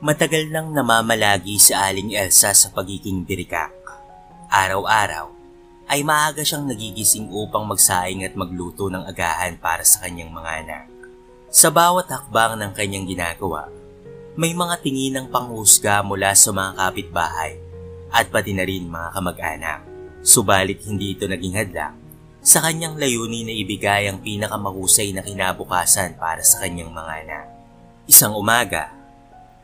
Matagal nang namamalagi si Aling Elsa sa pagiging birikak. Araw-araw ay maaga siyang nagigising upang magsaing at magluto ng agahan para sa kanyang mga anak. Sa bawat hakbang ng kanyang ginagawa, may mga tingin ng panghusga mula sa mga kapitbahay at pati na rin mga kamag-anak. Subalit hindi ito naging hadlang sa kanyang layunin na ibigay ang pinakamahusay na kinabukasan para sa kanyang mga anak. Isang umaga,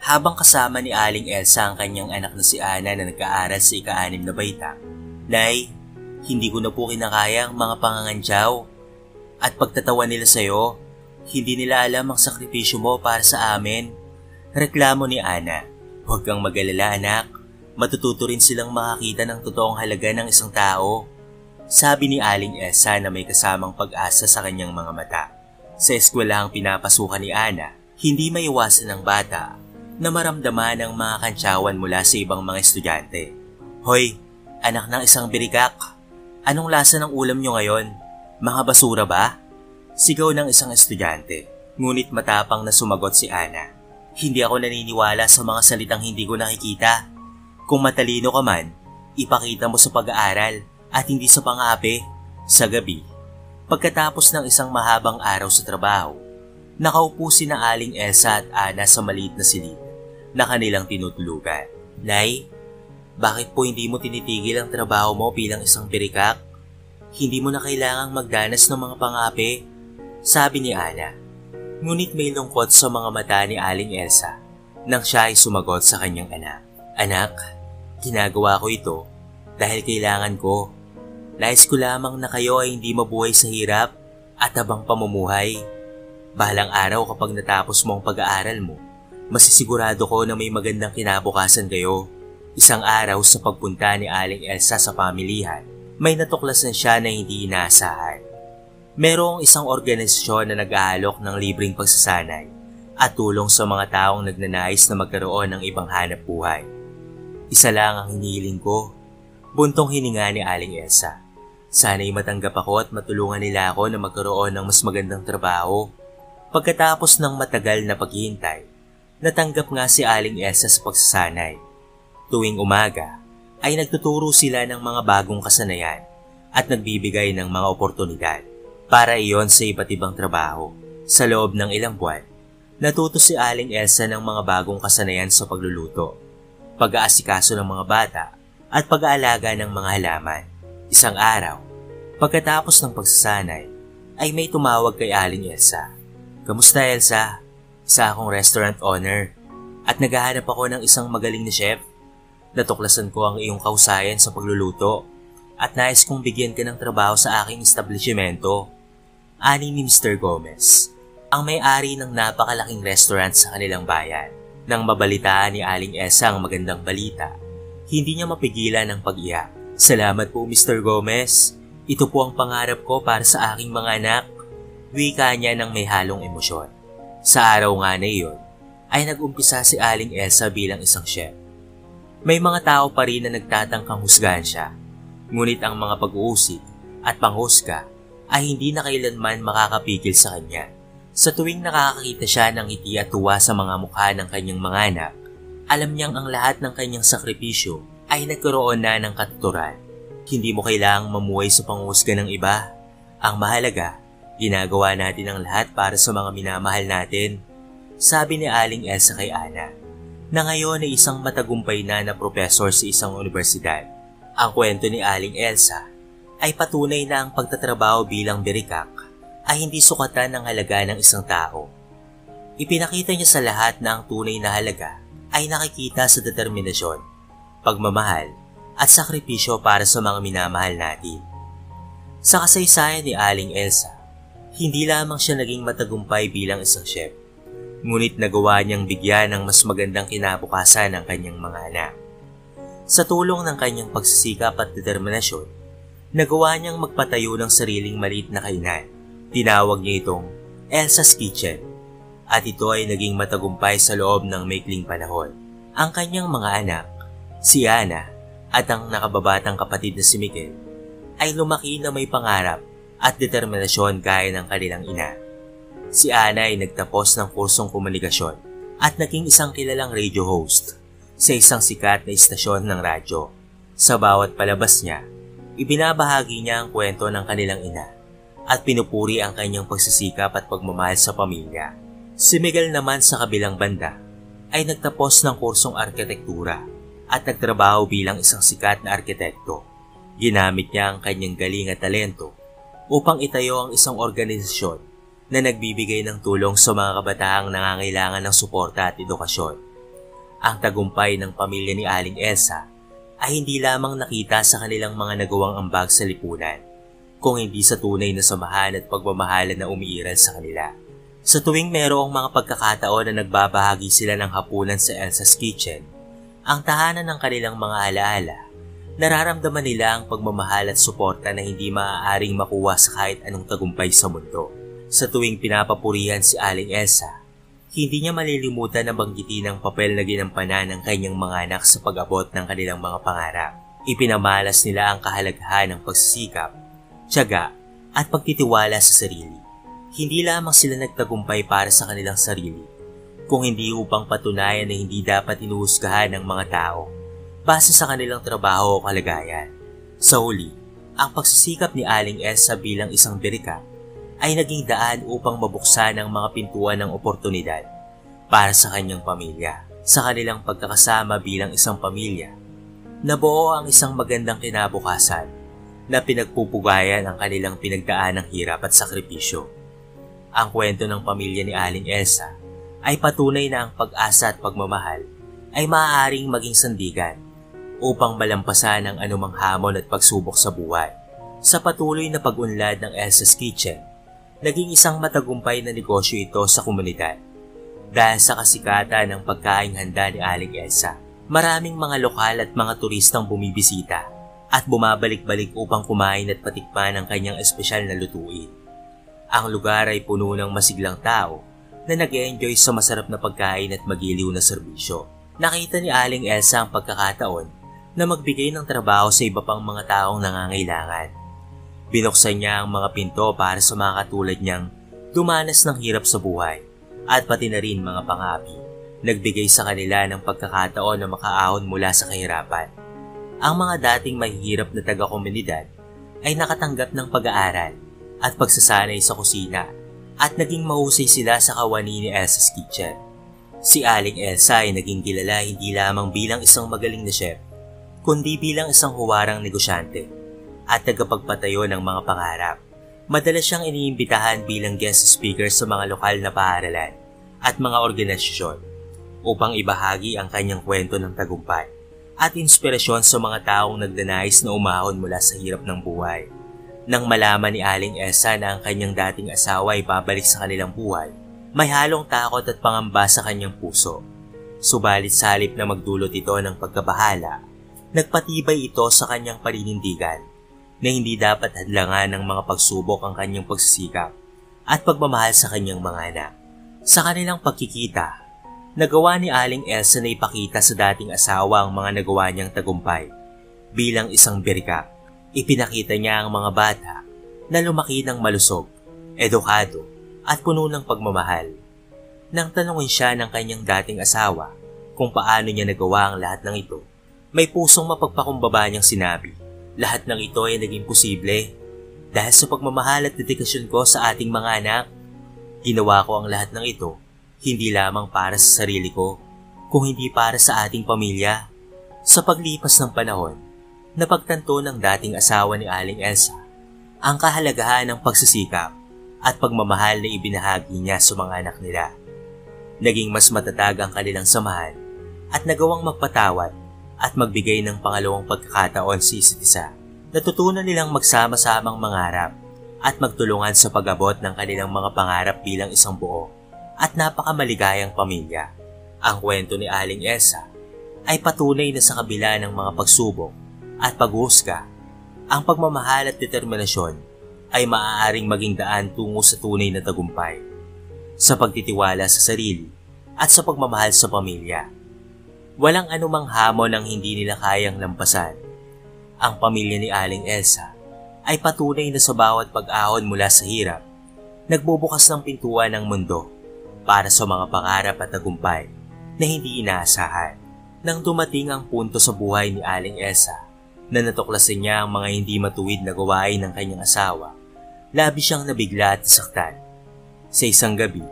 habang kasama ni Aling Elsa ang kanyang anak na si Ana na nag-aaral sa ika-6 na baita, "Nay, hindi ko na po kinakaya ang mga pangangantyaw at pagtatawa nila sa'yo. Hindi nila alam ang sakripisyo mo para sa amin." Reklamo ni Ana. "Huwag kang mag-alala, anak. Matututo rin silang makakita ng totoong halaga ng isang tao," sabi ni Aling Elsa na may kasamang pag-asa sa kanyang mga mata. Sa eskwelahang pinapasukan ni Ana, hindi maiwasan ng bata na maramdaman ang mga kantsawan mula sa ibang mga estudyante. "Hoy, anak ng isang birikak, anong lasa ng ulam nyo ngayon? Mga basura ba?" Sigaw ng isang estudyante. Ngunit matapang na sumagot si Ana. "Hindi ako naniniwala sa mga salitang hindi ko nakikita. Kung matalino ka man, ipakita mo sa pag-aaral at hindi sa pang-aapi." Sa gabi, pagkatapos ng isang mahabang araw sa trabaho, nakaupo sina Aling Elsa at Ana sa maliit na silid na kanilang tinutulugan. "Nay, bakit po hindi mo tinitigil ang trabaho mo bilang isang birikak? Hindi mo na kailangang magdanas ng mga pang-aapi," sabi ni Ana. Ngunit may lungkot sa mga mata ni Aling Elsa nang siya ay sumagot sa kanyang anak. "Anak, ginagawa ko ito dahil kailangan ko. Nais ko lamang na kayo ay hindi mabuhay sa hirap at habang pamumuhay. Bahalang araw kapag natapos mo ang pag-aaral mo, masisigurado ko na may magandang kinabukasan kayo." Isang araw sa pagpunta ni Aling Elsa sa pamilihan, may natuklasan siya na hindi inaasahan. Merong isang organisasyon na nag-aalok ng libreng pagsasanay at tulong sa mga taong nagnanais na magkaroon ng ibang hanap buhay. "Isa lang ang hinihiling ko," buntong hininga ni Aling Elsa. "Sana'y matanggap ako at matulungan nila ako na magkaroon ng mas magandang trabaho." Pagkatapos ng matagal na paghihintay, natanggap nga si Aling Elsa sa pagsasanay. Tuwing umaga ay nagtuturo sila ng mga bagong kasanayan at nagbibigay ng mga oportunidad para iyon sa iba't ibang trabaho. Sa loob ng ilang buwan, natuto si Aling Elsa ng mga bagong kasanayan sa pagluluto, pag-aasikaso ng mga bata at pag-aalaga ng mga halaman. Isang araw, pagkatapos ng pagsasanay, ay may tumawag kay Aling Elsa. "Kamusta, Elsa? Isa akong restaurant owner at naghahanap ako ng isang magaling na chef. Natuklasan ko ang iyong kahusayan sa pagluluto at nais kong bigyan ka ng trabaho sa aking establishmento," ani ni Mr. Gomez, ang may-ari ng napakalaking restaurant sa kanilang bayan. Nang mabalitaan ni Aling Elsa ang magandang balita, hindi niya mapigilan ang pag-iyak. "Salamat po, Mr. Gomez. Ito po ang pangarap ko para sa aking mga anak," wika niya ng may halong emosyon. Sa araw nga na iyon, ay nag-umpisa si Aling Elsa bilang isang chef. May mga tao pa rin na nagtatangkang husgahan siya, ngunit ang mga pag-uusig at panghusga ay hindi na kailanman makakapigil sa kanya. Sa tuwing nakakakita siya ng ngiti at tuwa sa mga mukha ng kanyang mga anak, alam niyang ang lahat ng kanyang sakripisyo ay nagkaroon na ng katuturan. Hindi mo kailangang mamuhay sa panghusga ng iba. Ang mahalaga, ginagawa natin ang lahat para sa mga minamahal natin, sabi ni Aling Elsa kay Ana, na ngayon ay isang matagumpay na profesor sa isang universidad. Ang kwento ni Aling Elsa ay patunay na ang pagtatrabaho bilang birikak ay hindi sukatan ng halaga ng isang tao. Ipinakita niya sa lahat na ang tunay na halaga ay nakikita sa determinasyon, pagmamahal at sakripisyo para sa mga minamahal natin. Sa kasaysayan ni Aling Elsa, hindi lamang siya naging matagumpay bilang isang chef, ngunit nagawa niyang bigyan ng mas magandang kinabukasan ang kanyang mga anak. Sa tulong ng kanyang pagsisikap at determinasyon, nagawa niyang magpatayo ng sariling maliit na kainan. Tinawag niya itong Elsa's Kitchen at ito ay naging matagumpay sa loob ng maikling panahon. Ang kanyang mga anak, si Ana at ang nakababatang kapatid na si Miguel, ay lumaki na may pangarap at determinasyon gaya ng kanilang ina. Si Ana ay nagtapos ng kursong komunikasyon at naging isang kilalang radio host sa isang sikat na istasyon ng radyo. Sa bawat palabas niya, ibinabahagi niya ang kwento ng kanilang ina at pinupuri ang kanyang pagsisikap at pagmamahal sa pamilya. Si Miguel naman sa kabilang banda ay nagtapos ng kursong arkitektura at nagtrabaho bilang isang sikat na arkitekto. Ginamit niya ang kanyang galing at talento upang itayo ang isang organisasyon na nagbibigay ng tulong sa mga kabataang nangangailangan ng suporta at edukasyon. Ang tagumpay ng pamilya ni Aling Elsa ay hindi lamang nakita sa kanilang mga nagawang ambag sa lipunan, kung hindi sa tunay na samahan at pagmamahalan na umiiral sa kanila. Sa tuwing merong mga pagkakataon na nagbabahagi sila ng hapunan sa Elsa's Kitchen, ang tahanan ng kanilang mga alaala, nararamdaman nila ang pagmamahal at suporta na hindi maaaring makuha sa kahit anong tagumpay sa mundo. Sa tuwing pinapapurihan si Aling Elsa, hindi niya malilimutan na banggitin ang papel na ginampanan ng kanyang mga anak sa pag-abot ng kanilang mga pangarap. Ipinamalas nila ang kahalagahan ng pagsisikap, tiyaga at pagtitiwala sa sarili. Hindi lamang sila nagtagumpay para sa kanilang sarili, kung hindi upang patunayan na hindi dapat inuhusgahan ng mga tao base sa kanilang trabaho o kalagayan. Sa huli, ang pagsisikap ni Aling Elsa bilang isang birika ay naging daan upang mabuksan ang mga pintuan ng oportunidad para sa kanyang pamilya. Sa kanilang pagkakasama bilang isang pamilya, nabuo ang isang magandang kinabukasan na pinagpupugayan ang kanilang pinagdaan ng hirap at sakripisyo. Ang kwento ng pamilya ni Aling Elsa ay patunay na ang pag-asa at pagmamahal ay maaaring maging sandigan upang malampasan ang anumang hamon at pagsubok sa buhay. Sa patuloy na pag-unlad ng Elsa's Kitchen, naging isang matagumpay na negosyo ito sa komunidad. Dahil sa kasikatan ng pagkaing handa ni Aling Elsa, maraming mga lokal at mga turistang bumibisita at bumabalik-balik upang kumain at patikman ang kanyang espesyal na lutuin. Ang lugar ay puno ng masiglang tao na nag-enjoy sa masarap na pagkain at magiliw na serbisyo. Nakita ni Aling Elsa ang pagkakataon na magbigay ng trabaho sa iba pang mga taong nangangailangan. Binuksan niya ang mga pinto para sa mga katulad niyang dumanas ng hirap sa buhay at pati na rin mga pangapi. Nagbigay sa kanila ng pagkakataon na makaahon mula sa kahirapan. Ang mga dating mahihirap na taga-komunidad ay nakatanggap ng pag-aaral at pagsasanay sa kusina at naging mahusay sila sa kawani ni Elsa's Kitchen. Si Aling Elsa ay naging kilala hindi lamang bilang isang magaling na chef, kundi bilang isang huwarang negosyante at tagapagpatayo ng mga pangarap. Madalas siyang iniimbitahan bilang guest speaker sa mga lokal na paaralan at mga organisasyon upang ibahagi ang kanyang kwento ng tagumpay at inspirasyon sa mga taong nagdanais na umahon mula sa hirap ng buhay. Nang malaman ni Aling Elsa na ang kanyang dating asawa ay babalik sa kanilang buhay, may halong takot at pangamba sa kanyang puso. Subalit sa halip na magdulot ito ng pagkabahala, nagpatibay ito sa kanyang paninindigan na hindi dapat hadlangan ng mga pagsubok ang kanyang pagsisikap at pagmamahal sa kanyang mga anak. Sa kanilang pagkikita, nagawa ni Aling Elsa na ipakita sa dating asawa ang mga nagawa niyang tagumpay. Bilang isang birika, ipinakita niya ang mga bata na lumaki ng malusog, edukado at puno ng pagmamahal. Nang tanungin siya ng kanyang dating asawa kung paano niya nagawa ang lahat ng ito, may pusong mapagpakumbaba niyang sinabi, "Lahat ng ito ay naging posible dahil sa pagmamahal at dedikasyon ko sa ating mga anak. Ginawa ko ang lahat ng ito hindi lamang para sa sarili ko, kung hindi para sa ating pamilya." Sa paglipas ng panahon, napagtanto ng dating asawa ni Aling Elsa ang kahalagahan ng pagsisikap at pagmamahal na ibinahagi niya sa mga anak nila. Naging mas matatag ang kanilang samahan at nagawang magpatawad at magbigay ng pangalawang pagkakataon sa isa't isa. Natutunan nilang magsama-samang mangarap at magtulungan sa pag-abot ng kanilang mga pangarap bilang isang buo at napakamaligayang pamilya. Ang kwento ni Aling Elsa ay patunay na sa kabila ng mga pagsubok at paghuhusga, ang pagmamahal at determinasyon ay maaaring maging daan tungo sa tunay na tagumpay, sa pagtitiwala sa sarili at sa pagmamahal sa pamilya. Walang anumang hamon ang hindi nila kayang lampasan. Ang pamilya ni Aling Elsa ay patunay na sa bawat pag-ahon mula sa hirap, nagbubukas ng pintuan ng mundo para sa mga pangarap at tagumpay na hindi inaasahan. Nang dumating ang punto sa buhay ni Aling Elsa na natuklasan niya ang mga hindi matuwid na gawain ng kanyang asawa, labis siyang nabigla at nasaktan. Sa isang gabi,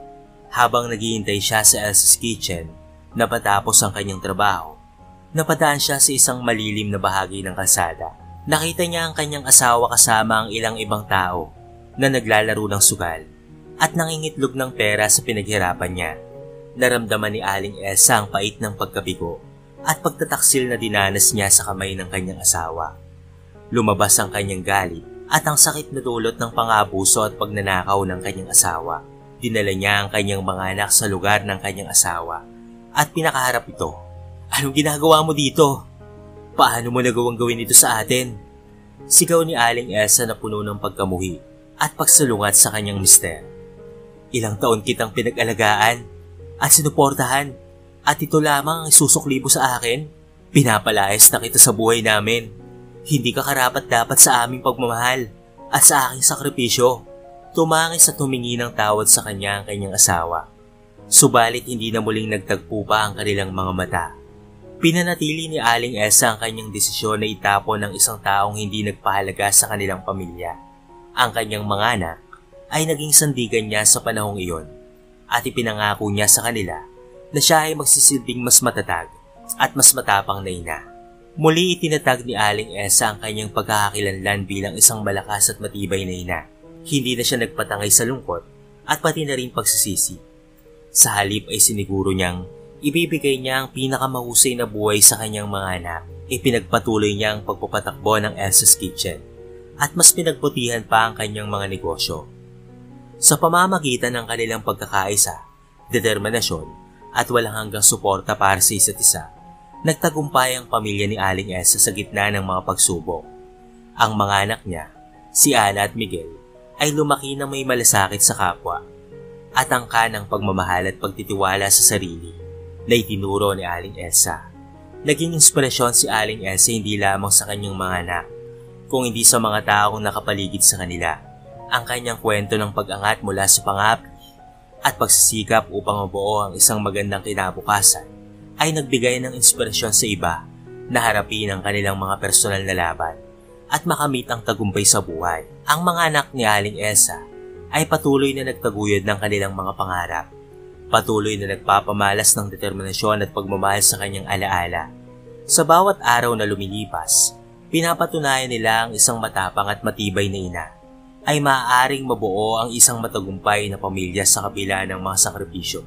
habang naghihintay siya sa Elsa's Kitchen na patapos ang kanyang trabaho, napadaan siya sa isang malilim na bahagi ng kalsada. Nakita niya ang kanyang asawa kasama ang ilang ibang tao na naglalaro ng sugal at nangingitlog ng pera sa pinaghirapan niya. Naramdaman ni Aling Elsa ang pait ng pagkabigo at pagtataksil na dinanas niya sa kamay ng kanyang asawa. Lumabas ang kanyang galit at ang sakit na dulot ng pangabuso at pagnanakaw ng kanyang asawa. Dinala niya ang kanyang mga anak sa lugar ng kanyang asawa at pinakaharap ito. "Anong ginagawa mo dito? Paano mo nagawang gawin ito sa atin?" Sigaw ni Aling Elsa na puno ng pagkamuhi at pagsalungat sa kanyang mister. "Ilang taon kitang pinag-alagaan at sinuportahan at ito lamang ang isusukli mo sa akin? Pinapalayas na kita sa buhay namin. Hindi ka karapat-dapat sa aming pagmamahal at sa aking sakripisyo." Tumangis at humingi ng tawad sa kanya ang kanyang asawa. Subalit hindi na muling nagtagpo pa ang kanilang mga mata. Pinanatili ni Aling Elsa ang kanyang desisyon na itapon ng isang taong hindi nagpahalaga sa kanilang pamilya. Ang kanyang mga anak ay naging sandigan niya sa panahong iyon at ipinangako niya sa kanila na siya ay magsisilbing mas matatag at mas matapang na ina. Muli itinatag ni Aling Elsa ang kanyang pagkakakilanlan bilang isang malakas at matibay na ina. Hindi na siya nagpatangay sa lungkot at pati na rin pagsisisi. Sa halip ay siniguro niyang ibibigay niya ang pinakamahusay na buhay sa kanyang mga anak. Ipinagpatuloy niya ang pagpapatakbo ng Elsa's Kitchen at mas pinagbutihan pa ang kanyang mga negosyo. Sa pamamagitan ng kanilang pagkakaisa, determinasyon at walang hanggang suporta para sa isa't isa, nagtagumpay ang pamilya ni Aling Elsa sa gitna ng mga pagsubok. Ang mga anak niya, si Ana at Miguel, ay lumaki na may malasakit sa kapwa at angka ng pagmamahal at pagtitiwala sa sarili na itinuro ni Aling Elsa. Naging inspirasyon si Aling Elsa hindi lamang sa kanyang mga anak, kung hindi sa mga taong nakapaligid sa kanila. Ang kanyang kwento ng pag-angat mula sa pangapi at pagsisikap upang mabuo ang isang magandang kinabukasan ay nagbigay ng inspirasyon sa iba na harapin ang kanilang mga personal na laban at makamit ang tagumpay sa buhay. Ang mga anak ni Aling Elsa ay patuloy na nagtaguyod ng kanilang mga pangarap. Patuloy na nagpapamalas ng determinasyon at pagmamahal sa kanyang alaala. Sa bawat araw na lumilipas, pinapatunayan nila ang isang matapang at matibay na ina ay maaaring mabuo ang isang matagumpay na pamilya sa kabila ng mga sakripisyo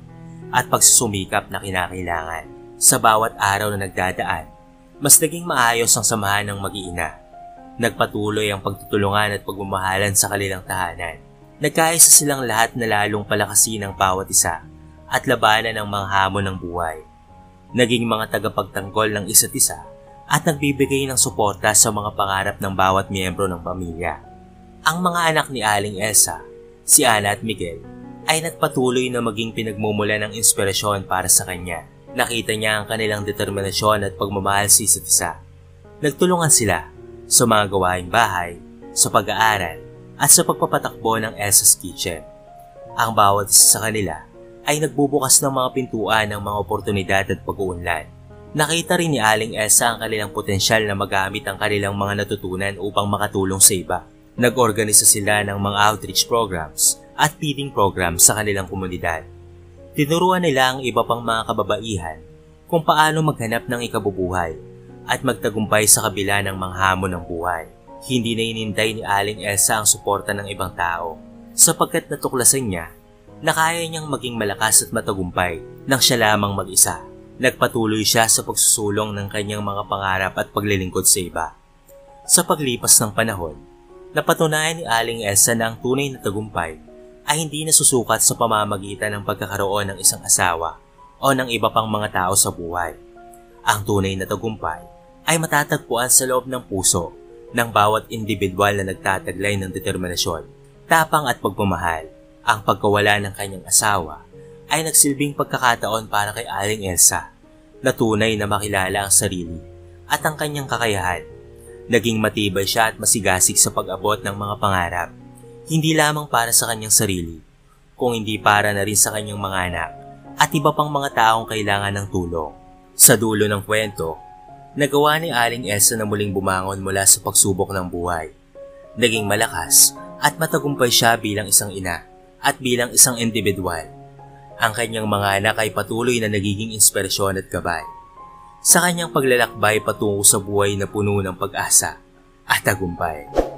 at pagsusumikap na kinakailangan. Sa bawat araw na nagdadaan, mas naging maayos ang samahan ng mag-iina. Nagpatuloy ang pagtutulungan at pagmamahalan sa kanilang tahanan. Nagkaisa silang lahat na lalong palakasin ang bawat isa at labanan ang mga hamon ng buhay. Naging mga tagapagtanggol ng isa't isa at nagbibigay ng suporta sa mga pangarap ng bawat miyembro ng pamilya. Ang mga anak ni Aling Elsa, si Ana at Miguel, ay nagpatuloy na maging pinagmumula ng inspirasyon para sa kanya. Nakita niya ang kanilang determinasyon at pagmamahal sa isa't isa. Nagtulungan sila sa mga gawaing bahay, sa pag-aaral, at sa pagpapatakbo ng Elsa's Kitchen. Ang bawat isa sa kanila ay nagbubukas ng mga pintuan ng mga oportunidad at pag-uunlad. Nakita rin ni Aling Elsa ang kanilang potensyal na magamit ang kanilang mga natutunan upang makatulong sa iba. Nag-organisa sila ng mga outreach programs at feeding programs sa kanilang komunidad. Tinuruan nila ang iba pang mga kababaihan kung paano maghanap ng ikabubuhay at magtagumpay sa kabila ng mga hamon ng buhay. Hindi na inintay ni Aling Elsa ang suporta ng ibang tao sapagkat natuklasan niya na kaya niyang maging malakas at matagumpay nang siya lamang mag-isa. Nagpatuloy siya sa pagsusulong ng kanyang mga pangarap at paglilingkod sa iba. Sa paglipas ng panahon, napatunayan ni Aling Elsa na ang tunay na tagumpay ay hindi nasusukat sa pamamagitan ng pagkakaroon ng isang asawa o ng iba pang mga tao sa buhay. Ang tunay na tagumpay ay matatagpuan sa loob ng puso ng bawat individual na nagtataglay ng determinasyon, tapang at pagmamahal. Ang pagkawala ng kanyang asawa ay nagsilbing pagkakataon para kay Aling Elsa na tunay na makilala ang sarili at ang kanyang kakayahan. Naging matibay siya at masigasig sa pag-abot ng mga pangarap, hindi lamang para sa kanyang sarili, kung hindi para na rin sa kanyang mga anak at iba pang mga taong kailangan ng tulong. Sa dulo ng kwento, nagawa ni Aling Elsa na muling bumangon mula sa pagsubok ng buhay. Naging malakas at matagumpay siya bilang isang ina at bilang isang individual. Ang kanyang mga anak ay patuloy na nagiging inspirasyon at gabay sa kanyang paglalakbay patungo sa buhay na puno ng pag-asa at tagumpay.